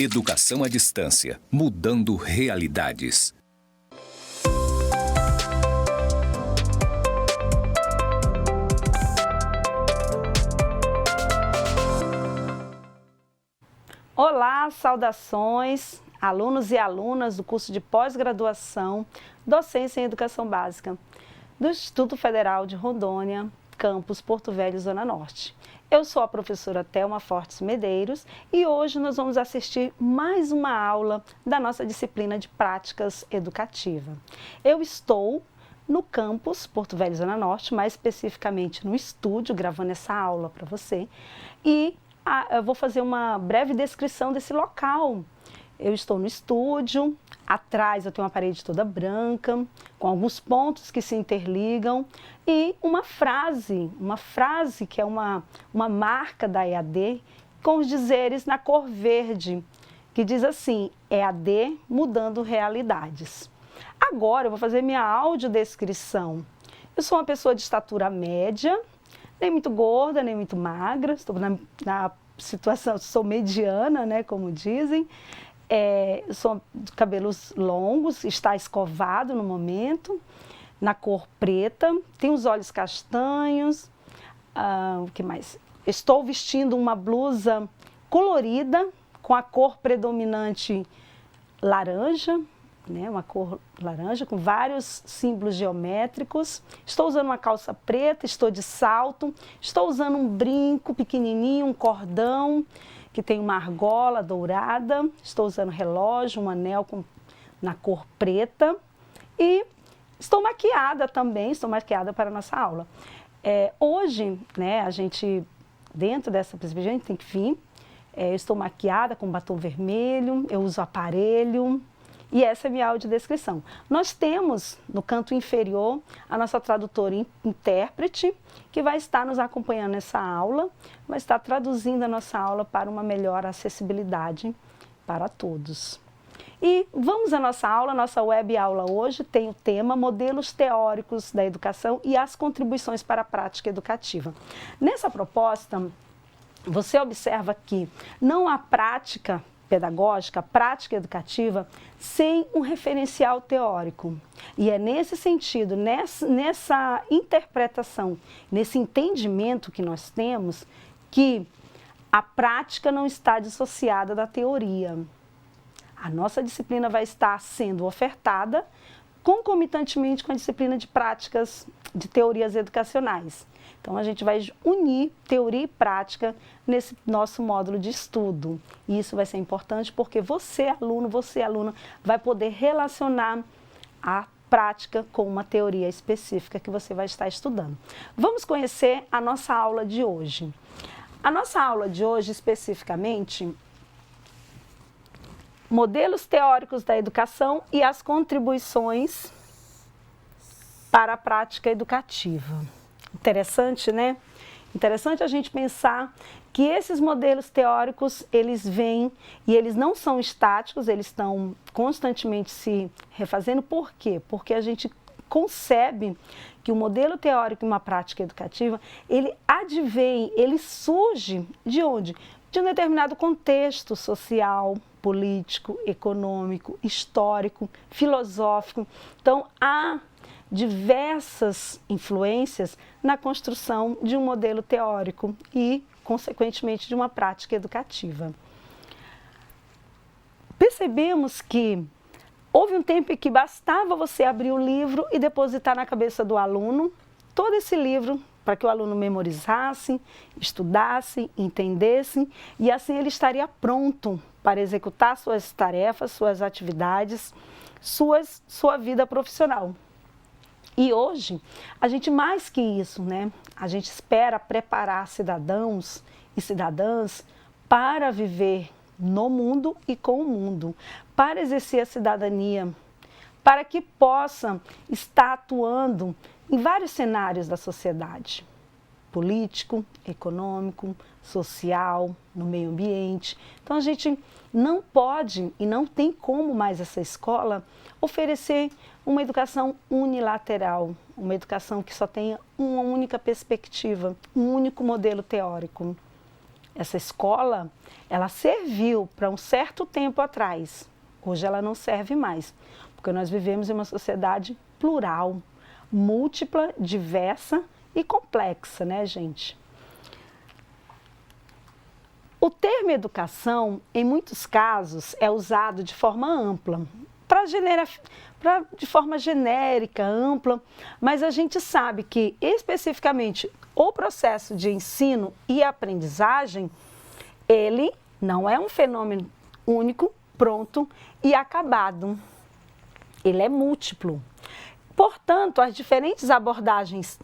Educação à distância, mudando realidades. Olá, saudações, alunos e alunas do curso de pós-graduação Docência em Educação Básica do Instituto Federal de Rondônia, campus Porto Velho, Zona Norte. Eu sou a professora Thelma Fortes Medeiros e hoje nós vamos assistir mais uma aula da nossa disciplina de práticas educativa. Eu estou no campus Porto Velho, Zona Norte, mais especificamente no estúdio, gravando essa aula para você, e eu vou fazer uma breve descrição desse local. Eu estou no estúdio, atrás eu tenho uma parede toda branca, com alguns pontos que se interligam e uma frase que é uma marca da EAD com os dizeres na cor verde, que diz assim: EAD mudando realidades. Agora eu vou fazer minha audiodescrição. Eu sou uma pessoa de estatura média, nem muito gorda, nem muito magra, estou na situação, sou mediana, né, como dizem. Sou de cabelos longos, está escovado no momento, na cor preta, tenho os olhos castanhos, o que mais? Estou vestindo uma blusa colorida, com a cor predominante laranja, né, uma cor laranja com vários símbolos geométricos. Estou usando uma calça preta, estou de salto, estou usando um brinco pequenininho, um cordão que tem uma argola dourada, estou usando relógio, um anel na cor preta e estou maquiada também, estou maquiada para a nossa aula. Hoje, né, a gente, dentro dessa perspectiva, a gente tem que vir, eu estou maquiada com batom vermelho, eu uso aparelho. E essa é a minha audiodescrição. Nós temos, no canto inferior, a nossa tradutora e intérprete, que vai estar nos acompanhando nessa aula, vai estar traduzindo a nossa aula para uma melhor acessibilidade para todos. E vamos à nossa aula, nossa web aula hoje tem o tema Modelos Teóricos da Educação e as Contribuições para a Prática Educativa. Nessa proposta, você observa que não há prática pedagógica, prática educativa, sem um referencial teórico. E é nesse sentido, nessa interpretação, nesse entendimento que nós temos, que a prática não está dissociada da teoria. A nossa disciplina vai estar sendo ofertada concomitantemente com a disciplina de práticas de teorias educacionais. Então, a gente vai unir teoria e prática nesse nosso módulo de estudo. E isso vai ser importante porque você, aluno, você, aluna, vai poder relacionar a prática com uma teoria específica que você vai estar estudando. Vamos conhecer a nossa aula de hoje. A nossa aula de hoje, especificamente, modelos teóricos da educação e as contribuições para a prática educativa. Interessante, né? Interessante a gente pensar que esses modelos teóricos, eles vêm e eles não são estáticos, eles estão constantemente se refazendo. Por quê? Porque a gente concebe que o modelo teórico e uma prática educativa, ele advém, ele surge de onde? De um determinado contexto social, político, econômico, histórico, filosófico. Então, há diversas influências na construção de um modelo teórico e, consequentemente, de uma prática educativa. Percebemos que houve um tempo em que bastava você abrir o livro e depositar na cabeça do aluno todo esse livro para que o aluno memorizasse, estudasse, entendesse e assim ele estaria pronto para executar suas tarefas, suas atividades, sua vida profissional. E hoje, a gente mais que isso, né? A gente espera preparar cidadãos e cidadãs para viver no mundo e com o mundo, para exercer a cidadania, para que possa estar atuando em vários cenários da sociedade, político, econômico, social, no meio ambiente. Então a gente não pode e não tem como mais essa escola oferecer uma educação unilateral, uma educação que só tenha uma única perspectiva, um único modelo teórico. essa escola, ela serviu para um certo tempo atrás. Hoje ela não serve mais, porque nós vivemos em uma sociedade plural, múltipla, diversa e complexa, né, gente? O termo educação, em muitos casos, é usado de forma ampla, de forma genérica, ampla, mas a gente sabe que, especificamente, o processo de ensino e aprendizagem, ele não é um fenômeno único, pronto e acabado. Ele é múltiplo. Portanto, as diferentes abordagens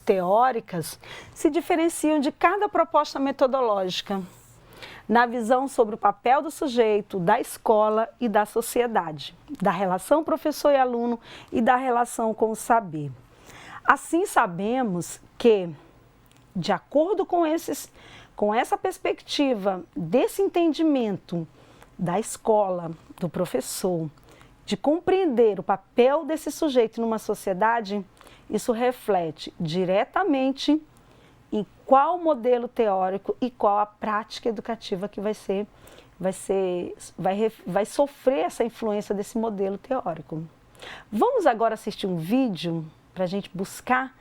teóricas se diferenciam de cada proposta metodológica, na visão sobre o papel do sujeito, da escola e da sociedade, da relação professor e aluno e da relação com o saber. Assim, sabemos que, de acordo com essa perspectiva, desse entendimento da escola, do professor, de compreender o papel desse sujeito numa sociedade, isso reflete diretamente em qual modelo teórico e qual a prática educativa que vai sofrer essa influência desse modelo teórico. Vamos agora assistir um vídeo para a gente buscar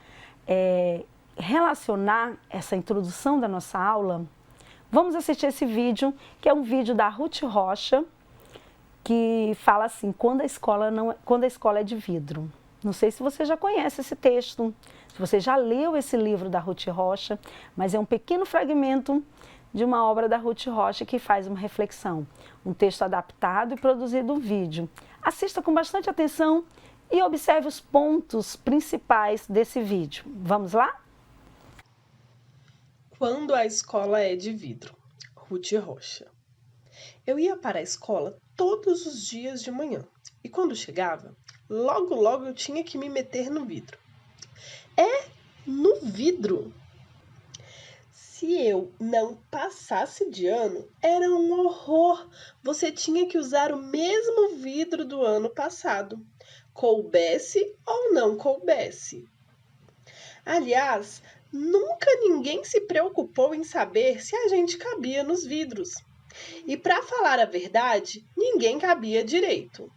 relacionar essa introdução da nossa aula. Vamos assistir esse vídeo, que é um vídeo da Ruth Rocha, que fala assim, quando a escola é de vidro. Não sei se você já conhece esse texto, se você já leu esse livro da Ruth Rocha, mas é um pequeno fragmento de uma obra da Ruth Rocha que faz uma reflexão. Um texto adaptado e produzido um vídeo. Assista com bastante atenção e observe os pontos principais desse vídeo. Vamos lá? Quando a escola é de vidro. Ruth Rocha. Eu ia para a escola todos os dias de manhã e quando chegava, logo eu tinha que me meter no vidro. No vidro! Se eu não passasse de ano, era um horror. Você tinha que usar o mesmo vidro do ano passado, coubesse ou não coubesse. Aliás, nunca ninguém se preocupou em saber se a gente cabia nos vidros. E, para falar a verdade, ninguém cabia direito.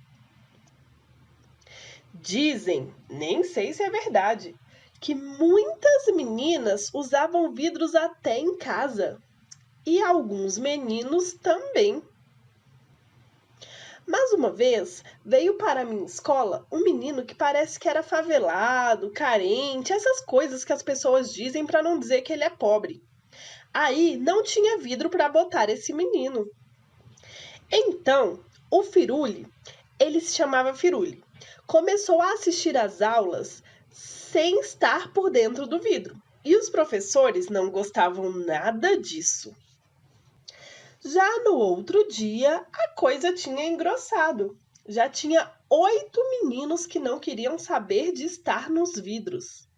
Dizem, nem sei se é verdade, que muitas meninas usavam vidros até em casa. E alguns meninos também. Mas uma vez veio para a minha escola um menino que parece que era favelado, carente, essas coisas que as pessoas dizem para não dizer que ele é pobre. Aí não tinha vidro para botar esse menino. Então, o Firule, ele se chamava Firule, começou a assistir às aulas sem estar por dentro do vidro. E os professores não gostavam nada disso. Já no outro dia, a coisa tinha engrossado. Já tinha 8 meninos que não queriam saber de estar nos vidros.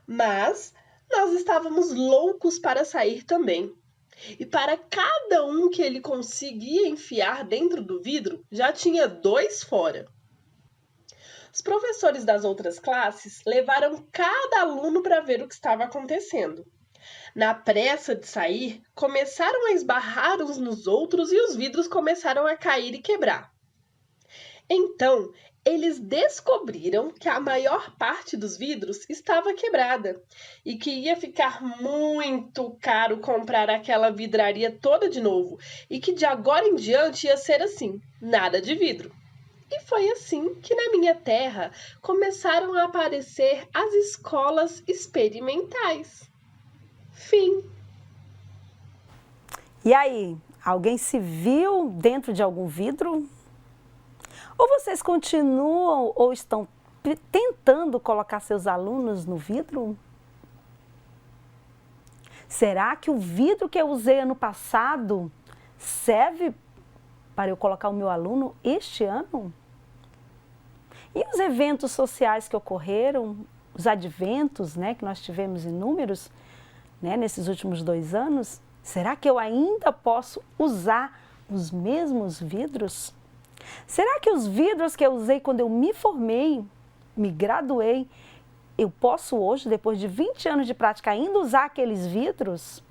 Mas nós estávamos loucos para sair também. E para cada um que ele conseguia enfiar dentro do vidro, já tinha 2 fora. Os professores das outras classes levaram cada aluno para ver o que estava acontecendo. Na pressa de sair, começaram a esbarrar uns nos outros e os vidros começaram a cair e quebrar. Então, eles descobriram que a maior parte dos vidros estava quebrada e que ia ficar muito caro comprar aquela vidraria toda de novo e que de agora em diante ia ser assim, nada de vidro. E foi assim que na minha terra começaram a aparecer as escolas experimentais. Fim. E aí, alguém se viu dentro de algum vidro? Ou vocês continuam ou estão tentando colocar seus alunos no vidro? Será que o vidro que eu usei ano passado serve para eu colocar o meu aluno este ano? E os eventos sociais que ocorreram, os adventos, né, que nós tivemos inúmeros, né, nesses últimos 2 anos, será que eu ainda posso usar os mesmos vidros? Será que os vidros que eu usei quando eu me formei, me graduei, eu posso hoje, depois de 20 anos de prática, ainda usar aqueles vidros?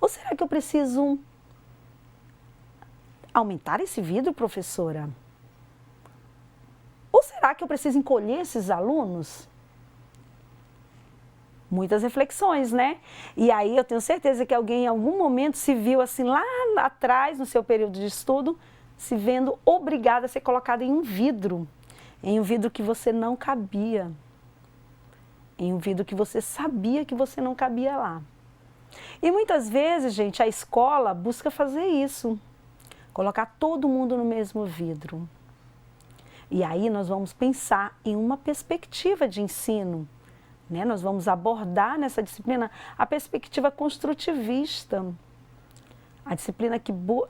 Ou será que eu preciso aumentar esse vidro, professora? Ou será que eu preciso encolher esses alunos? Muitas reflexões, né? E aí eu tenho certeza que alguém em algum momento se viu assim lá atrás, no seu período de estudo, se vendo obrigada a ser colocada em um vidro que você não cabia, em um vidro que você sabia que você não cabia lá. E muitas vezes, gente, a escola busca fazer isso, colocar todo mundo no mesmo vidro. E aí nós vamos pensar em uma perspectiva de ensino, né? Nós vamos abordar nessa disciplina a perspectiva construtivista, a disciplina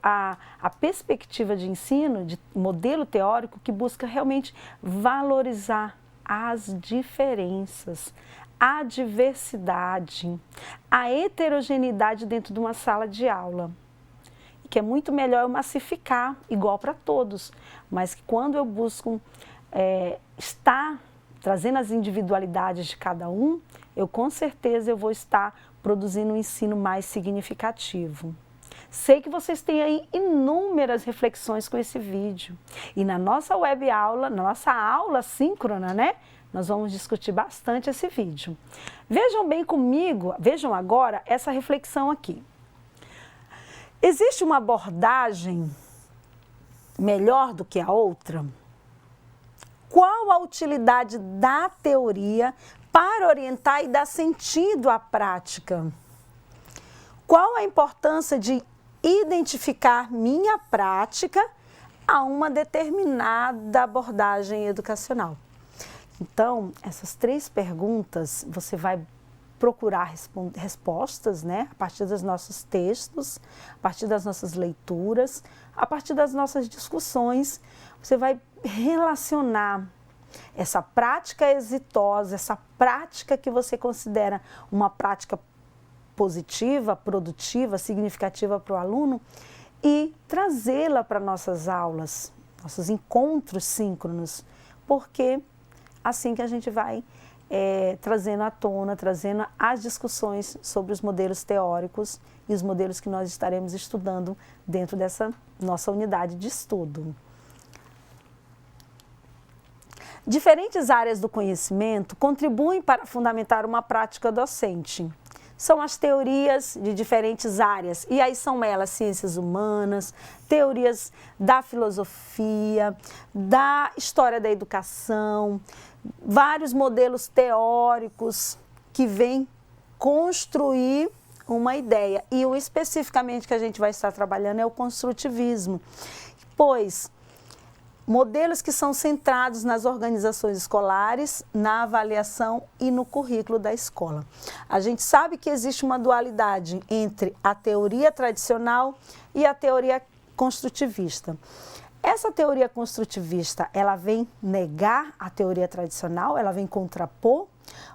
a perspectiva de ensino, de modelo teórico que busca realmente valorizar as diferenças, a diversidade, a heterogeneidade dentro de uma sala de aula. E que é muito melhor eu massificar, igual para todos, mas que quando eu busco estar trazendo as individualidades de cada um, eu com certeza eu vou estar produzindo um ensino mais significativo. Sei que vocês têm aí inúmeras reflexões com esse vídeo. E na nossa web aula, na nossa aula síncrona, né? Nós vamos discutir bastante esse vídeo. Vejam bem comigo, vejam agora essa reflexão aqui. Existe uma abordagem melhor do que a outra? Qual a utilidade da teoria para orientar e dar sentido à prática? Qual a importância de identificar minha prática a uma determinada abordagem educacional? Então, essas 3 perguntas você vai procurar respostas, né? A partir dos nossos textos, a partir das nossas leituras, a partir das nossas discussões. Você vai relacionar essa prática exitosa, essa prática que você considera uma prática positiva, produtiva, significativa para o aluno e trazê-la para nossas aulas, nossos encontros síncronos, porque assim que a gente vai trazendo à tona, trazendo as discussões sobre os modelos teóricos e os modelos que nós estaremos estudando dentro dessa nossa unidade de estudo. Diferentes áreas do conhecimento contribuem para fundamentar uma prática docente. São as teorias de diferentes áreas, e aí são elas ciências humanas, teorias da filosofia, da história da educação, vários modelos teóricos que vêm construir uma ideia. E o especificamente que a gente vai estar trabalhando é o construtivismo, pois modelos que são centrados nas organizações escolares, na avaliação e no currículo da escola. A gente sabe que existe uma dualidade entre a teoria tradicional e a teoria construtivista. Essa teoria construtivista, ela vem negar a teoria tradicional, ela vem contrapor,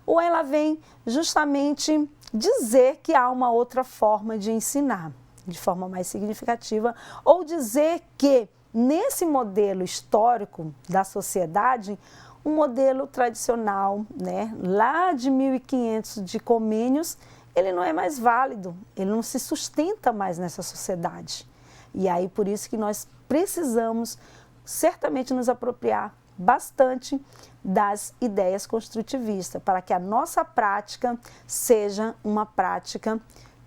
ou ela vem justamente dizer que há uma outra forma de ensinar, de forma mais significativa, ou dizer que nesse modelo histórico da sociedade, um modelo tradicional, né, lá de 1500 de Comênios, ele não é mais válido, ele não se sustenta mais nessa sociedade. E aí por isso que nós precisamos certamente nos apropriar bastante das ideias construtivistas, para que a nossa prática seja uma prática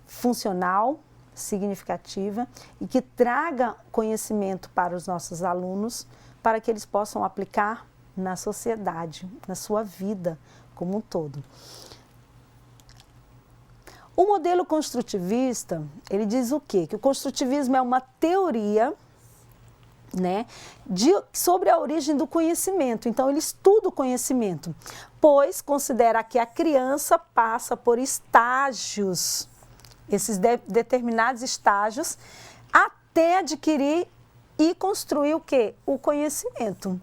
funcional, significativa e que traga conhecimento para os nossos alunos, para que eles possam aplicar na sociedade, na sua vida como um todo. O modelo construtivista, ele diz o quê? Que o construtivismo é uma teoria, né, sobre a origem do conhecimento. Então, ele estuda o conhecimento, pois considera que a criança passa por estágios, esses determinados estágios, até adquirir e construir o quê? O conhecimento.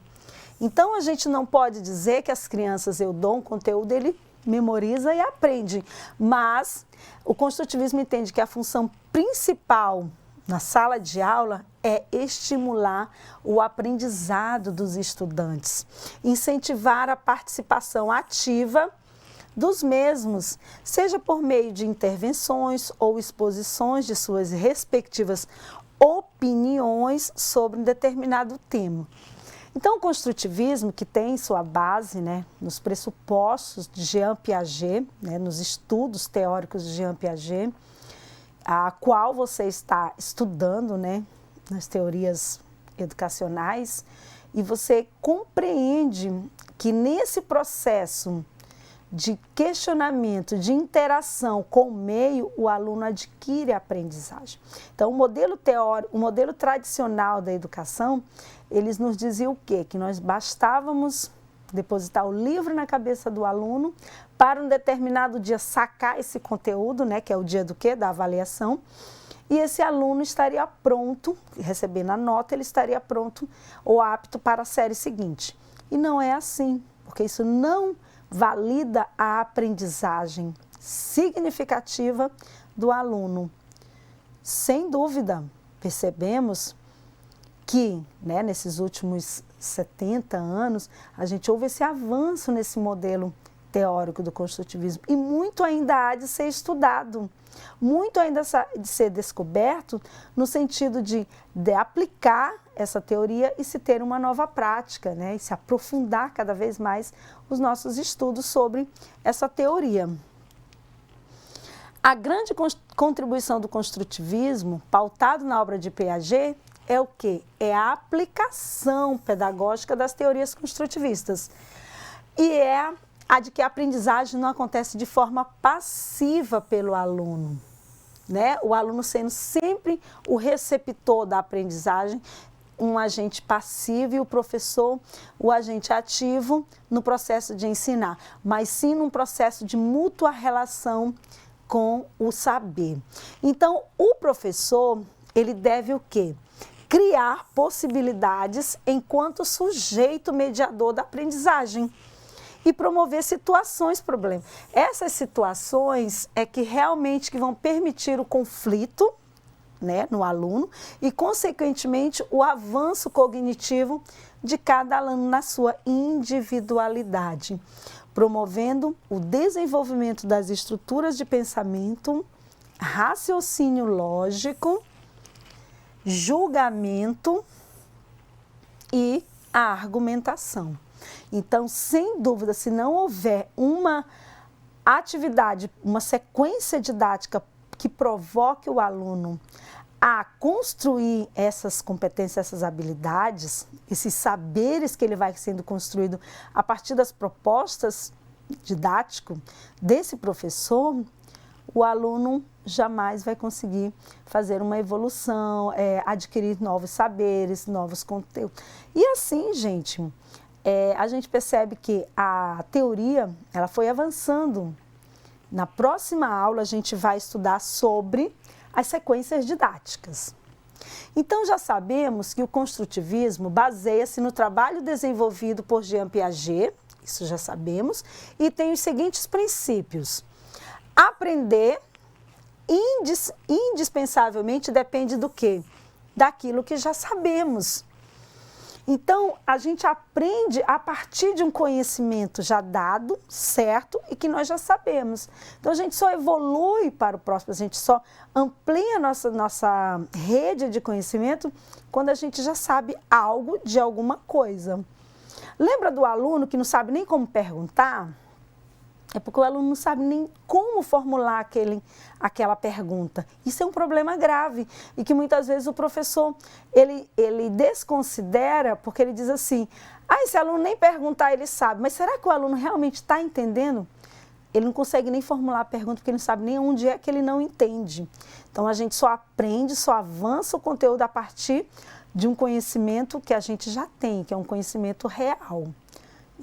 Então, a gente não pode dizer que as crianças, eu dou um conteúdo, ele memoriza e aprende, mas o construtivismo entende que a função principal na sala de aula é estimular o aprendizado dos estudantes, incentivar a participação ativa dos mesmos, seja por meio de intervenções ou exposições de suas respectivas opiniões sobre um determinado tema. Então, o construtivismo, que tem sua base, né, nos pressupostos de Jean Piaget, né, nos estudos teóricos de Jean Piaget, a qual você está estudando, né, nas teorias educacionais, e você compreende que nesse processo de questionamento, de interação com o meio, o aluno adquire a aprendizagem. Então, o modelo teórico, o modelo tradicional da educação, eles nos diziam o quê? Que nós bastávamos depositar o livro na cabeça do aluno para um determinado dia sacar esse conteúdo, né, que é o dia do quê? Da avaliação, e esse aluno estaria pronto, recebendo a nota, ele estaria pronto ou apto para a série seguinte. E não é assim, porque isso não valida a aprendizagem significativa do aluno. Sem dúvida, percebemos que, né, nesses últimos 70 anos, a gente houve esse avanço nesse modelo teórico do construtivismo e muito ainda há de ser estudado, muito ainda de ser descoberto no sentido de aplicar essa teoria e se ter uma nova prática, né, e se aprofundar cada vez mais os nossos estudos sobre essa teoria. A grande contribuição do construtivismo, pautado na obra de Piaget, é o quê? É a aplicação pedagógica das teorias construtivistas. E é a de que a aprendizagem não acontece de forma passiva pelo aluno, né? O aluno sendo sempre o receptor da aprendizagem, um agente passivo e o professor, o agente ativo no processo de ensinar, mas sim num processo de mútua relação com o saber. Então, o professor, ele deve o quê? Criar possibilidades enquanto sujeito mediador da aprendizagem e promover situações problema. Essas situações é que realmente que vão permitir o conflito, né, no aluno e, consequentemente, o avanço cognitivo de cada aluno na sua individualidade, promovendo o desenvolvimento das estruturas de pensamento, raciocínio lógico, julgamento e a argumentação. Então, sem dúvida, se não houver uma atividade, uma sequência didática que provoque o aluno a construir essas competências, essas habilidades, esses saberes que ele vai sendo construído a partir das propostas didáticas desse professor, o aluno jamais vai conseguir fazer uma evolução, adquirir novos saberes, novos conteúdos. E assim, gente, a gente percebe que a teoria ela foi avançando. Na próxima aula, a gente vai estudar sobre as sequências didáticas. Então, já sabemos que o construtivismo baseia-se no trabalho desenvolvido por Jean Piaget, isso já sabemos, e tem os seguintes princípios. Aprender indispensavelmente depende do quê? Daquilo que já sabemos. Então, a gente aprende a partir de um conhecimento já dado, certo, e que nós já sabemos. Então, a gente só evolui para o próximo, a gente só amplia a nossa rede de conhecimento quando a gente já sabe algo de alguma coisa. Lembra do aluno que não sabe nem como perguntar? É porque o aluno não sabe nem como formular aquela pergunta. Isso é um problema grave e que muitas vezes o professor, ele desconsidera porque ele diz assim, esse aluno nem perguntar ele sabe, mas será que o aluno realmente está entendendo? Ele não consegue nem formular a pergunta porque ele não sabe nem onde é que ele não entende. Então a gente só aprende, só avança o conteúdo a partir de um conhecimento que a gente já tem, que é um conhecimento real.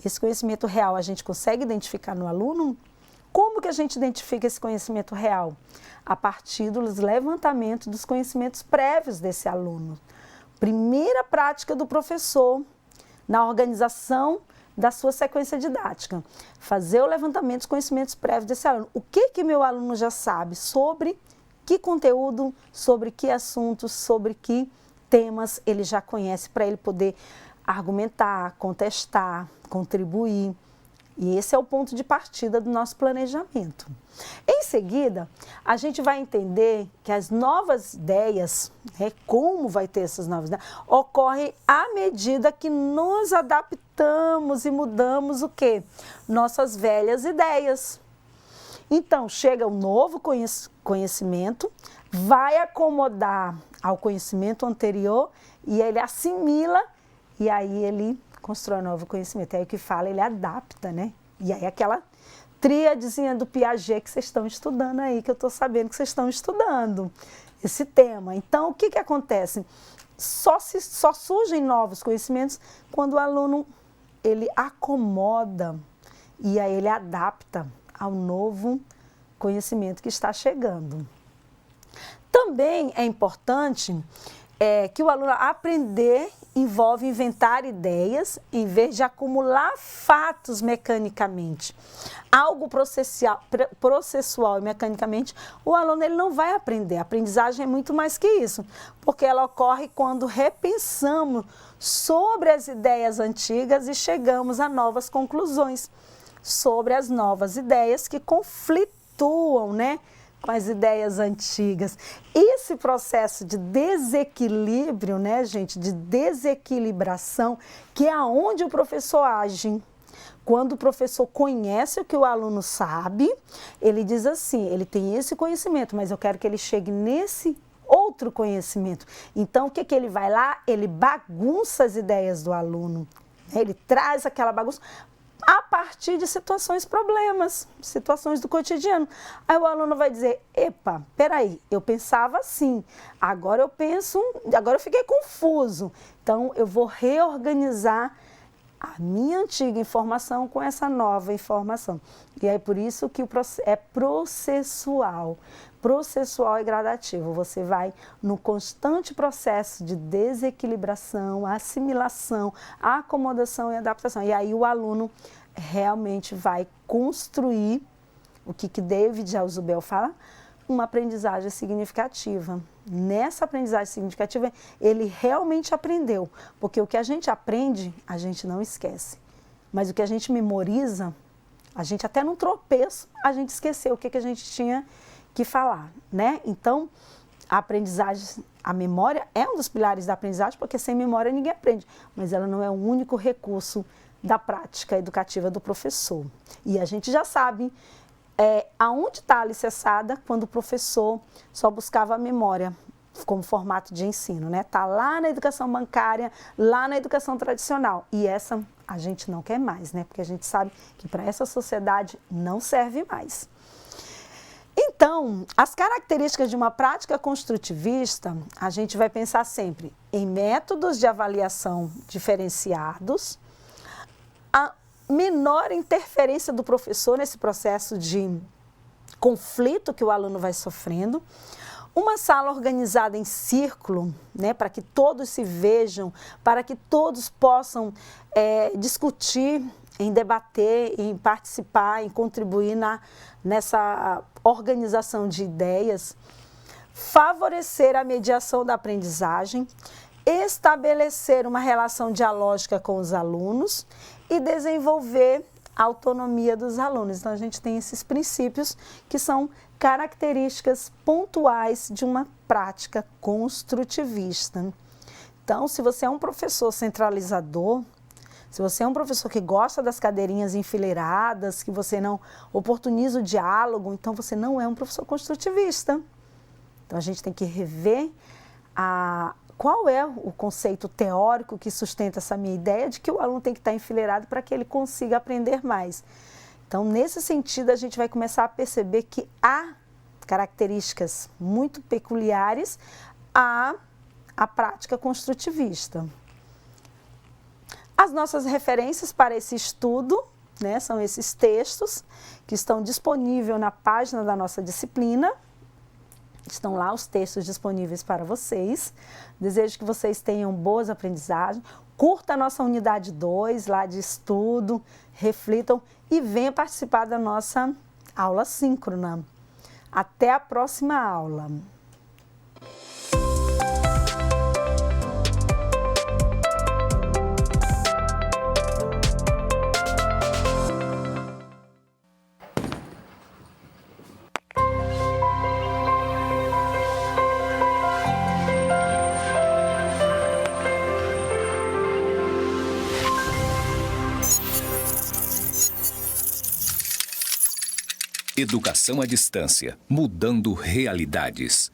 Esse conhecimento real a gente consegue identificar no aluno? Como que a gente identifica esse conhecimento real? A partir dos levantamentos dos conhecimentos prévios desse aluno. Primeira prática do professor na organização da sua sequência didática. Fazer o levantamento dos conhecimentos prévios desse aluno. O que meu aluno já sabe sobre que conteúdo, sobre que assuntos, sobre que temas ele já conhece para ele poder argumentar, contestar, contribuir. E esse é o ponto de partida do nosso planejamento. Em seguida, a gente vai entender que as novas ideias, né, como vai ter essas novas ideias, ocorrem à medida que nos adaptamos e mudamos o quê? Nossas velhas ideias. Então, chega um novo conhecimento, vai acomodar ao conhecimento anterior e ele assimila e aí ele constrói um novo conhecimento. É aí o que fala, ele adapta, né? E aí aquela tríadezinha do Piaget que vocês estão estudando aí, que eu estou sabendo que vocês estão estudando esse tema. Então, o que acontece? Só surgem novos conhecimentos quando o aluno, ele acomoda e aí ele adapta ao novo conhecimento que está chegando. Também é importante que o aluno aprender envolve inventar ideias em vez de acumular fatos mecanicamente. Algo processual e mecanicamente, o aluno ele não vai aprender. A aprendizagem é muito mais que isso, porque ela ocorre quando repensamos sobre as ideias antigas e chegamos a novas conclusões sobre as novas ideias que conflituam, né, com as ideias antigas. Esse processo de desequilíbrio, né, gente, de desequilibração, que é aonde o professor age. Quando o professor conhece o que o aluno sabe, ele diz assim, ele tem esse conhecimento, mas eu quero que ele chegue nesse outro conhecimento. Então, o que ele vai lá? Ele bagunça as ideias do aluno. Ele traz aquela bagunça a partir de situações, problemas, situações do cotidiano. Aí o aluno vai dizer, epa, peraí, eu pensava assim, agora eu fiquei confuso. Então, eu vou reorganizar a minha antiga informação com essa nova informação. E é por isso que é processual. Processual e gradativo. Você vai no constante processo de desequilibração, assimilação, acomodação e adaptação. E aí o aluno realmente vai construir o que David Alzubel fala, uma aprendizagem significativa. Nessa aprendizagem significativa, ele realmente aprendeu, porque o que a gente aprende, a gente não esquece. Mas o que a gente memoriza, a gente até num tropeço, a gente esqueceu o que a gente tinha que falar, né? Então, a aprendizagem, a memória é um dos pilares da aprendizagem, porque sem memória ninguém aprende, mas ela não é o único recurso da prática educativa do professor. E a gente já sabe aonde está alicerçada quando o professor só buscava a memória como formato de ensino, né? Está lá na educação bancária, lá na educação tradicional. E essa a gente não quer mais, né? Porque a gente sabe que para essa sociedade não serve mais. Então, as características de uma prática construtivista, a gente vai pensar sempre em métodos de avaliação diferenciados, a menor interferência do professor nesse processo de conflito que o aluno vai sofrendo, uma sala organizada em círculo, né, para que todos se vejam, para que todos possam discutir, em debater, em participar, em contribuir nessa organização de ideias, favorecer a mediação da aprendizagem, estabelecer uma relação dialógica com os alunos e desenvolver a autonomia dos alunos. Então, a gente tem esses princípios que são características pontuais de uma prática construtivista. Então, se você é um professor centralizador, se você é um professor que gosta das cadeirinhas enfileiradas, que você não oportuniza o diálogo, então você não é um professor construtivista. Então, a gente tem que rever qual é o conceito teórico que sustenta essa minha ideia de que o aluno tem que estar enfileirado para que ele consiga aprender mais. Então, nesse sentido, a gente vai começar a perceber que há características muito peculiares à prática construtivista. As nossas referências para esse estudo, né, são esses textos que estão disponíveis na página da nossa disciplina. Estão lá os textos disponíveis para vocês. Desejo que vocês tenham boas aprendizagens. Curta a nossa unidade 2 lá de estudo, reflitam e venha participar da nossa aula síncrona. Até a próxima aula. Educação à distância, mudando realidades.